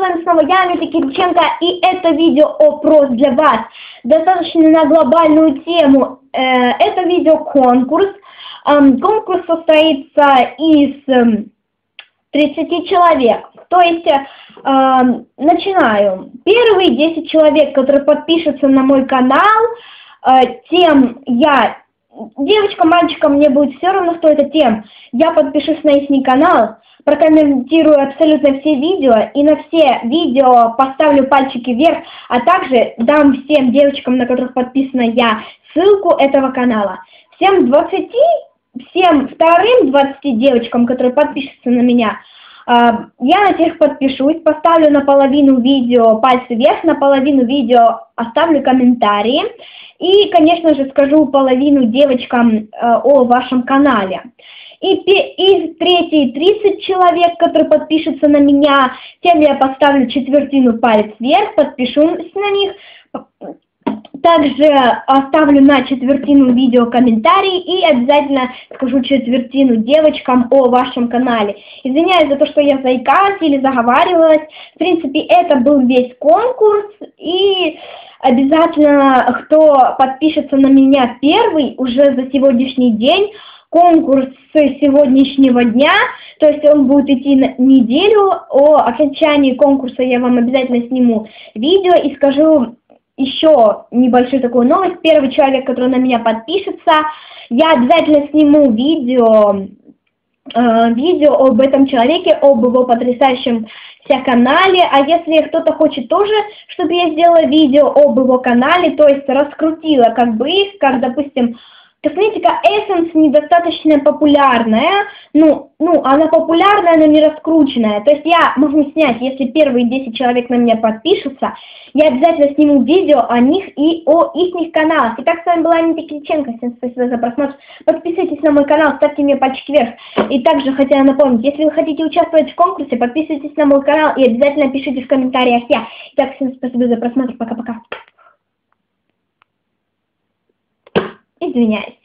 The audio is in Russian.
вами снова я, Анюта Кириченко, и это видео опрос для вас, достаточно на глобальную тему. Это видео-конкурс. Конкурс состоится из 30 человек. То есть, начинаю. Первые 10 человек, которые подпишутся на мой канал, тем я... Девочкам, мальчикам, мне будет все равно, что это тем. Я подпишусь на их канал, прокомментирую абсолютно все видео, и на все видео поставлю пальчики вверх, а также дам всем девочкам, на которых подписана я, ссылку этого канала. Всем вторым 20 девочкам, которые подпишутся на меня, я на всех подпишусь, поставлю наполовину видео пальцы вверх, наполовину видео оставлю комментарии и, конечно же, скажу половину девочкам о вашем канале. И третьи 30 человек, которые подпишутся на меня, тем я поставлю четвертину палец вверх, подпишусь на них. Также оставлю на четвертину видео комментарий и обязательно скажу четвертину девочкам о вашем канале. Извиняюсь за то, что я заикалась или заговаривалась. В принципе, это был весь конкурс. И обязательно, кто подпишется на меня первый уже за сегодняшний день, конкурс с сегодняшнего дня, то есть он будет идти на неделю. О окончании конкурса я вам обязательно сниму видео и скажу еще небольшую такую новость. Первый человек, который на меня подпишется, я обязательно сниму видео об этом человеке, об его потрясающем канале. А если кто-то хочет тоже, чтобы я сделала видео об его канале, то есть раскрутила как бы их, как, допустим, косметика Essence недостаточно популярная, она популярная, но не раскрученная. То есть я могу снять, если первые 10 человек на меня подпишутся, я обязательно сниму видео о них и о их каналах. Итак, с вами была Анюта Кириченко. Всем спасибо за просмотр. Подписывайтесь на мой канал, ставьте мне пальчики вверх. И также хотела напомнить, если вы хотите участвовать в конкурсе, подписывайтесь на мой канал и обязательно пишите в комментариях я. Итак, всем спасибо за просмотр. Пока-пока. Извиняюсь.